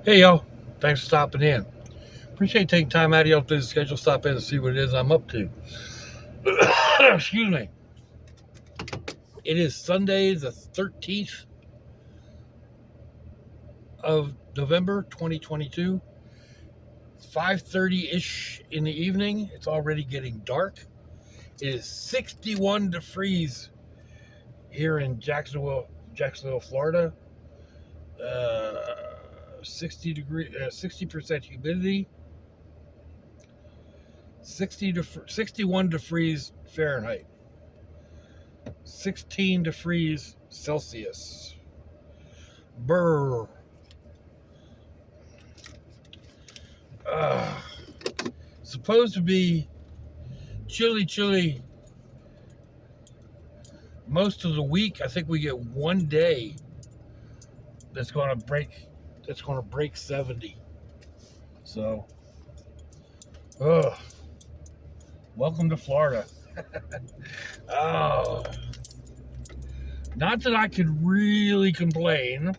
Hey, y'all. Thanks for stopping in. Appreciate taking time out of your busy schedule to stop in and see what it is I'm up to. Excuse me. It is Sunday, the 13th of November, 2022. 5:30-ish in the evening. It's already getting dark. It is 61 degrees here in Jacksonville, Florida. 60% humidity. 61 degrees Fahrenheit. 16 degrees Celsius. Brr. Uh, Supposed to be chilly most of the week. I think we get one day that's going to break 70. So, welcome to Florida. Oh, not that I could really complain.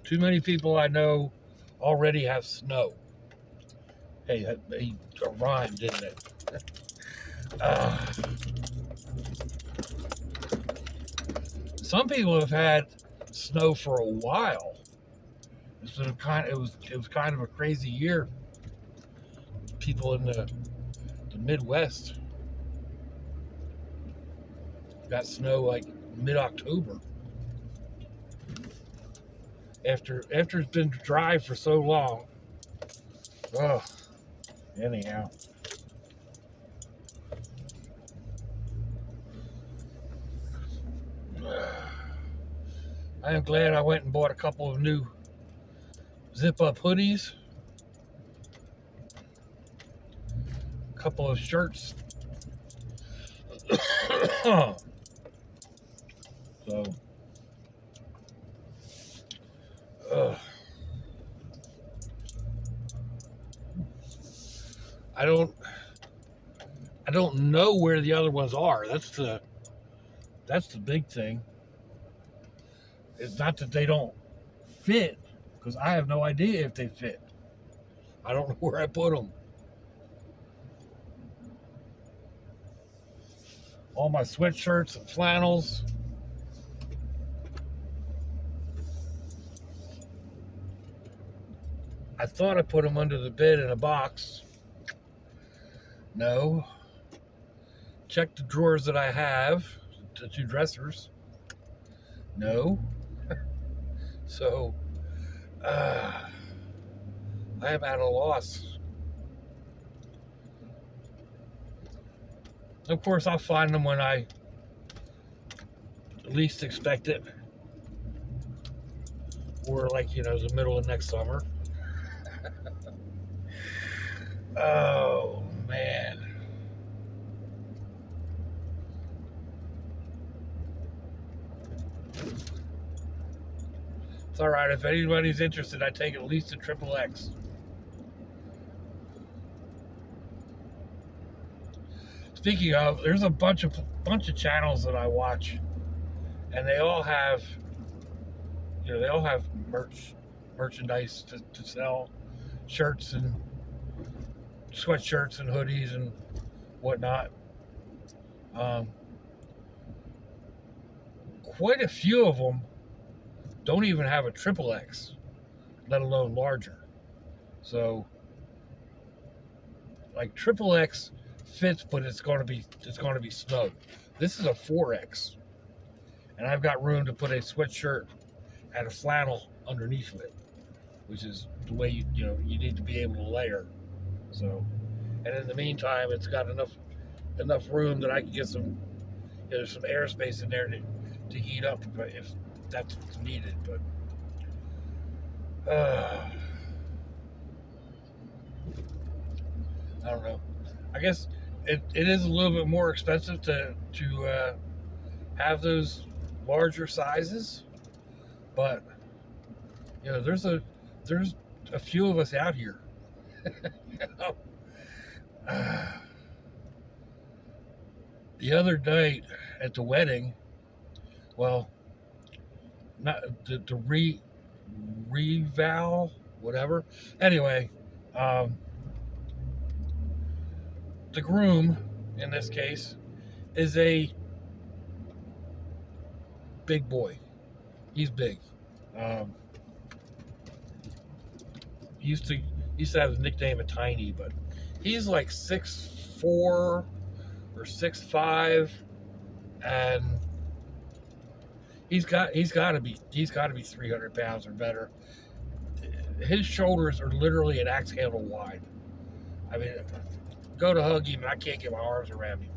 Too many people I know already have snow. Hey, that rhymed, didn't it? Uh, some people have had snow for a while. It was kind of a crazy year. People in the Midwest got snow like mid-October. After it's been dry for so long. Oh, anyhow. I am glad I went and bought a couple of new zip-up hoodies, a couple of shirts. So, I don't know where the other ones are. That's the big thing. It's not that they don't fit, because I have no idea if they fit. I don't know where I put them. All my sweatshirts and flannels. I thought I put them under the bed in a box. No. Check the drawers that I have, the two dressers. No. So, I am at a loss. Of course, I'll find them when I least expect it. Or like, the middle of next summer. Oh, man. It's all right. If anybody's interested, I take at least a triple X. Speaking of, there's a bunch of channels that I watch, and they all have, merchandise to sell, shirts and sweatshirts and hoodies and whatnot. Quite a few of them don't even have a triple X, let alone larger. So, like triple X fits, but it's going to be snug. This is a 4X, and I've got room to put a sweatshirt and a flannel underneath it, which is the way you need to be able to layer. So, and in the meantime, it's got enough room that I can get some airspace in there to heat up if that's what's needed. But I don't know. I guess it is a little bit more expensive to have those larger sizes, but there's a few of us out here. The other night at the wedding, well, not the reval whatever. Anyway, the groom in this case is a big boy. He's big. Um, he used to have his nickname of Tiny, but he's like 6'4" or 6'5", and he's got to be 300 pounds or better. His shoulders are literally an axe handle wide. I mean, go to hug him and I can't get my arms around him.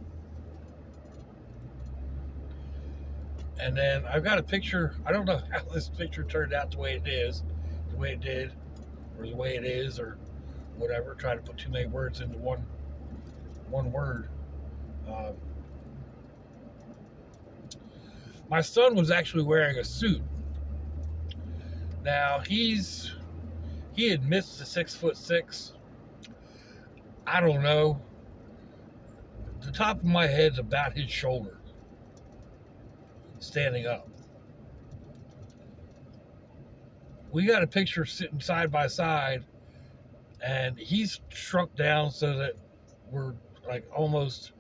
And then I've got a picture. I don't know how this picture turned out the way it is, the way it did, or the way it is, or whatever. Try to put too many words into one word. My son was actually wearing a suit. Now he admits to 6'6". I don't know. The top of my head's about his shoulder, standing up. We got a picture sitting side by side, and he's shrunk down so that we're like almost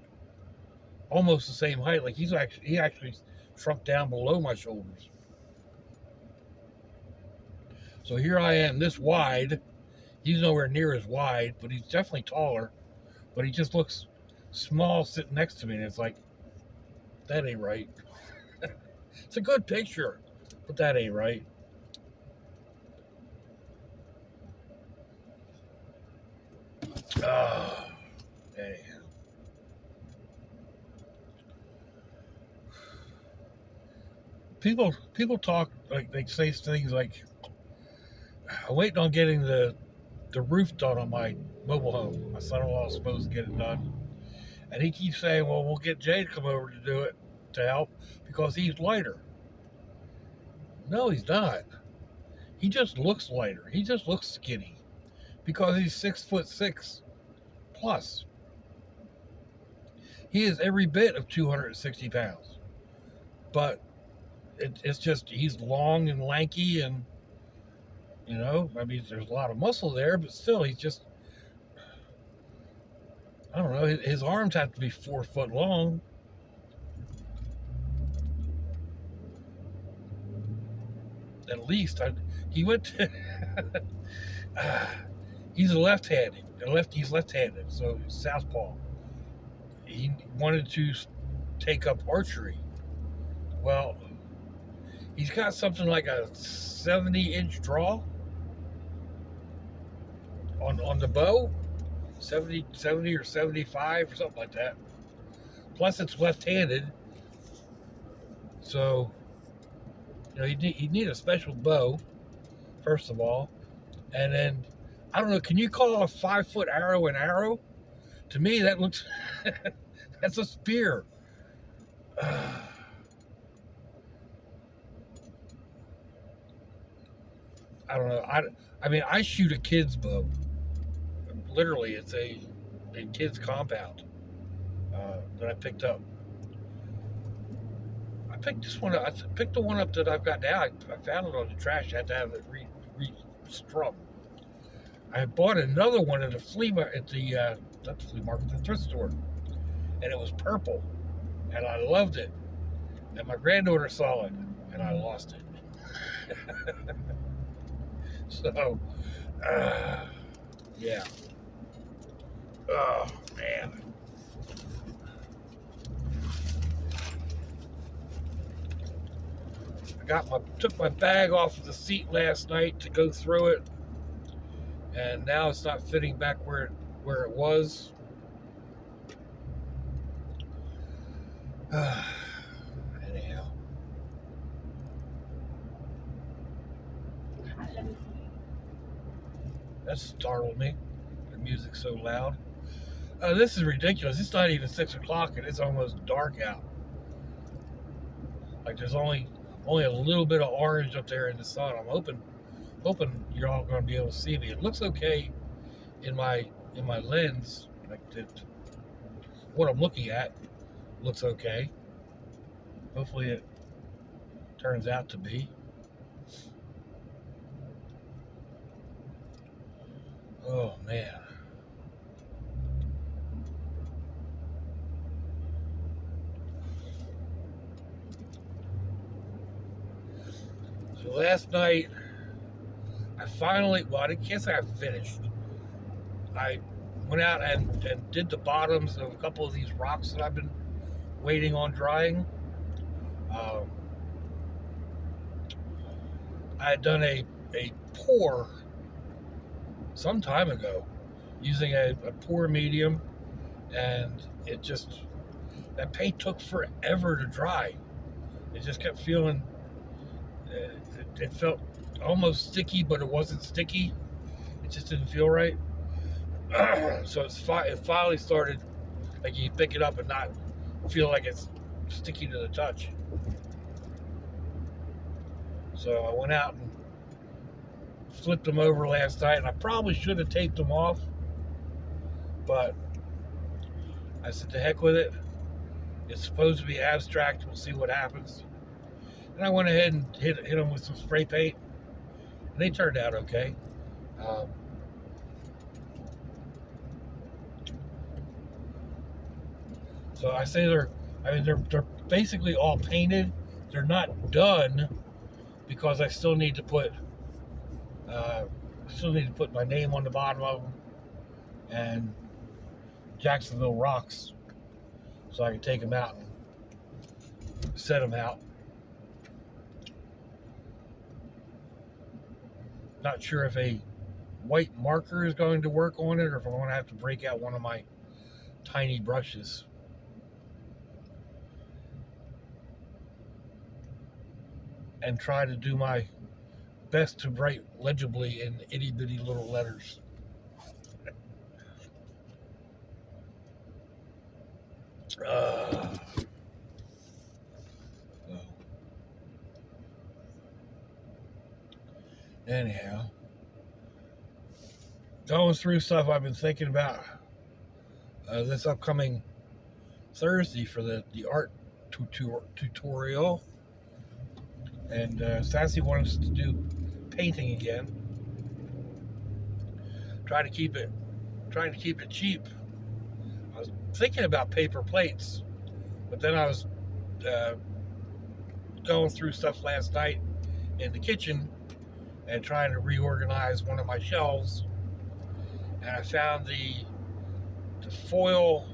the same height. Like he actually shrunk down below my shoulders. So here I am, this wide. He's nowhere near as wide, but he's definitely taller. But he just looks small sitting next to me, and it's like, that ain't right. It's a good picture, but that ain't right. Anyhow. People talk, like they say things like, I'm waiting on getting the roof done on my mobile home. My son-in-law is supposed to get it done. And he keeps saying, well, we'll get Jay to come over to do it, to help, because he's lighter. No, he's not. He just looks lighter. He just looks skinny. Because he's 6'6" plus. He is every bit of 260 pounds. But it's just, he's long and lanky, and, you know, I mean, there's a lot of muscle there, but still, he's just, I don't know, his arms have to be 4 foot long. At least. He went to, he's left-handed, so he's southpaw. He wanted to take up archery. Well, he's got something like a 70-inch draw on the bow, 70 or 75 or something like that. Plus, it's left-handed, so you know you need a special bow, first of all, and then I don't know. Can you call a 5-foot arrow an arrow? To me, that looks that's a spear. I don't know. I mean, I shoot a kid's bow. Literally, it's a kid's compound that I picked up. I picked this one up. I picked the one up that I've got now. I found it on the trash. I had to have it re-strung. I bought another one at the not the flea market, the thrift store, and it was purple, and I loved it. And my granddaughter saw it, and I lost it. So, yeah. Oh man. Took my bag off of the seat last night to go through it, and now it's not fitting back where it was. Anyhow. That startled me. The music's so loud. This is ridiculous. It's not even 6 o'clock and it's almost dark out. Like there's only a little bit of orange up there in the sun. I'm hoping you're all going to be able to see me. It looks okay in my lens. Like what I'm looking at looks okay. Hopefully it turns out to be. Oh man. So last night, I finally, well, I can't say I finished. I went out and did the bottoms of a couple of these rocks that I've been waiting on drying. Um, I had done a pour some time ago using a pour medium, and it just, that paint took forever to dry. It just kept feeling, it felt almost sticky, but it wasn't sticky. It just didn't feel right. So it finally started, like you pick it up and not feel like it's sticky to the touch. So I went out and flipped them over last night, and I probably should have taped them off, but I said to heck with it. It's supposed to be abstract. We'll see what happens. And I went ahead and hit them with some spray paint, and they turned out okay. Um, so I say they're basically all painted. They're not done because I still need to put my name on the bottom of them and Jacksonville rocks, so I can take them out and set them out. Not sure if a white marker is going to work on it, or if I'm going to have to break out one of my tiny brushes. And try to do my best to write legibly in itty bitty little letters. Anyhow, going through stuff I've been thinking about this upcoming Thursday for the art tutorial, and Sassy wants to do painting again. Trying to keep it cheap. I was thinking about paper plates, but then I was going through stuff last night in the kitchen and trying to reorganize one of my shelves, and I found the foil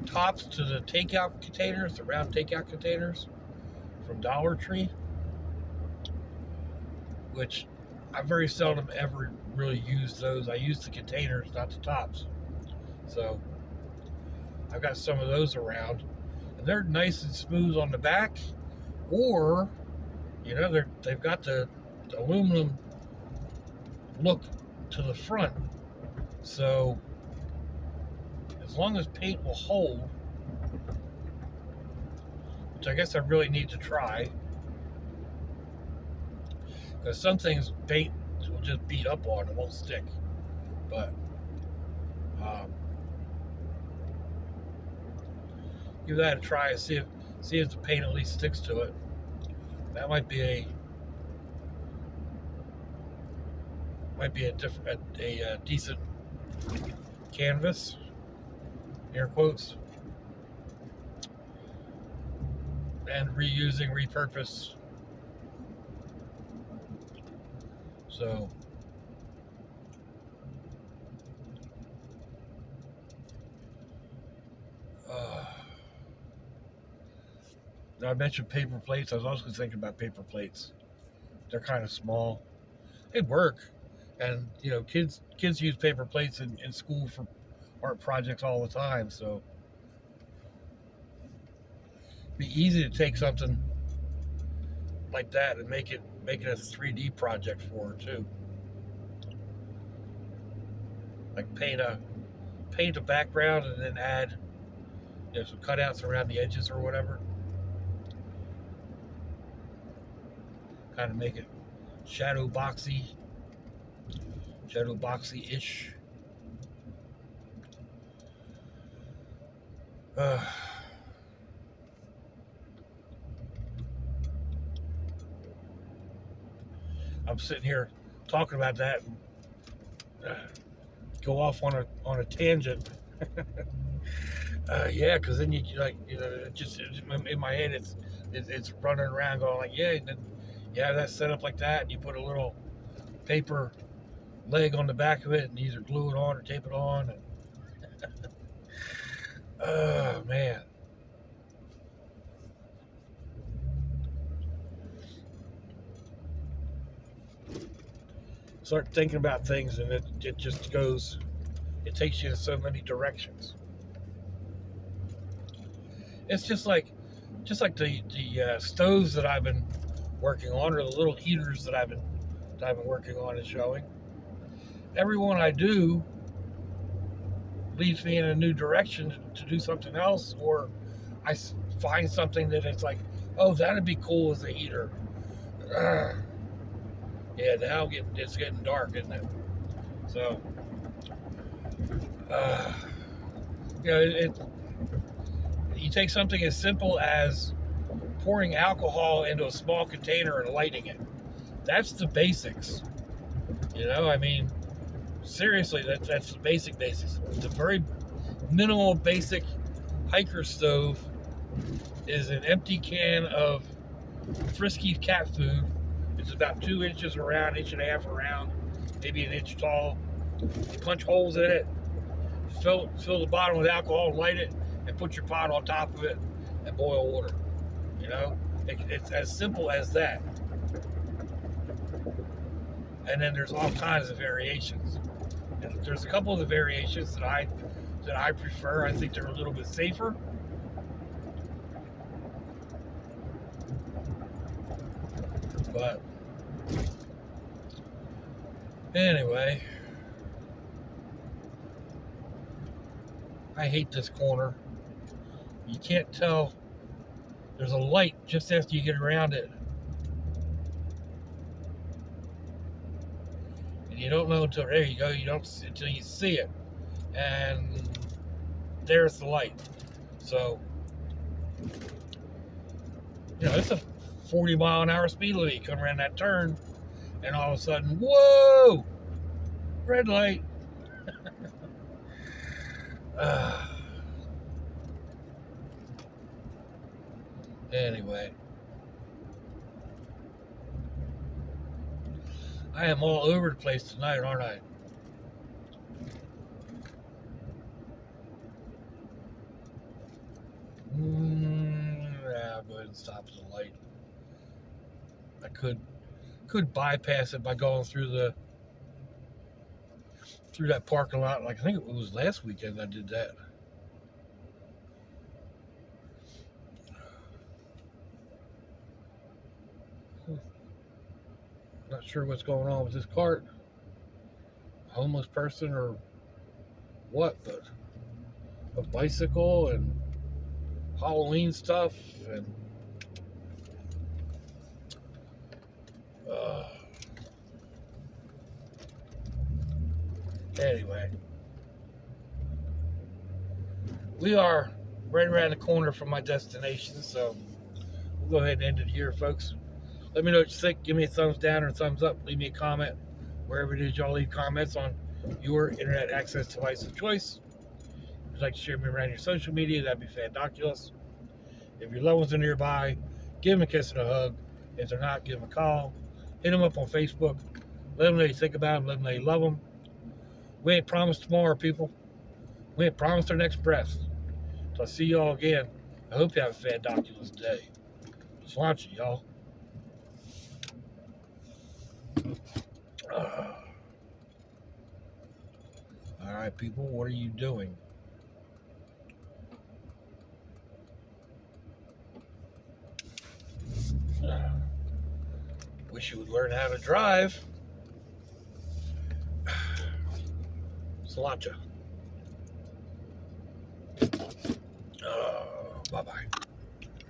tops to the takeout containers, the round takeout containers from Dollar Tree, which I very seldom ever really use those. I use the containers, not the tops. So I've got some of those around, and they're nice and smooth on the back, or they've got the aluminum look to the front. So as long as paint will hold, which I guess I really need to try, because some things paint will just beat up on, it won't stick. But give that a try and see if the paint at least sticks to it. That might be a decent canvas, air quotes, and repurpose. So I mentioned paper plates. I was also thinking about paper plates. They're kind of small. They'd work, and kids use paper plates in school for art projects all the time. So it'd be easy to take something like that and make it a 3D project for her too. Like paint a background and then add some cutouts around the edges or whatever. Kind of make it shadow boxy-ish. I'm sitting here talking about that, go off on a tangent. Yeah, because then you like, just in my head, it's running around going like, yeah, then yeah, that's set up like that, and you put a little paper leg on the back of it, and either glue it on or tape it on. And, oh man. Start thinking about things, and it just goes. It takes you in so many directions. It's just like the stoves that I've been working on, or the little heaters that I've been working on and showing. Every one I do leads me in a new direction to do something else, or I find something that it's like, oh, that'd be cool as a heater. Yeah, now it's getting dark, isn't it? So, you take something as simple as pouring alcohol into a small container and lighting it. That's the basics. I mean, seriously, that's the basics. The very minimal basic hiker stove is an empty can of Frisky cat food. It's about 2 inches around, 1.5 around, maybe an inch tall. You punch holes in it, fill the bottom with alcohol, light it, and put your pot on top of it and boil water. It's as simple as that. And then there's all kinds of variations. And there's a couple of the variations that I prefer. I think they're a little bit safer. But anyway, I hate this corner. You can't tell. There's a light just after you get around it. And you don't know until, there you go, until you see it. And there's the light. So, it's a 40-mile-an-hour speed limit. You come around that turn, and all of a sudden, whoa! Red light. Anyway. I am all over the place tonight, aren't I? Yeah, go ahead and stop at the light. I could bypass it by going through that parking lot. Like I think it was last weekend I did that. Not sure what's going on with this cart. Homeless person or what, but a bicycle and Halloween stuff and anyway, we are right around the corner from my destination, so we'll go ahead and end it here, folks. Let me know what you think. Give me a thumbs down or a thumbs up. Leave me a comment wherever it is y'all leave comments on your internet access device of choice. If you'd like to share me around your social media, that'd be fantabulous. If your loved ones are nearby, give them a kiss and a hug. If they're not, give them a call. Hit them up on Facebook. Let them know you think about them. Let them know you love them. We ain't promised tomorrow, people. We ain't promised our next breath. So I'll see y'all again. I hope you have a fantabulous day. Sláinte, y'all. All right, people, what are you doing? Wish you would learn how to drive. Sláinte.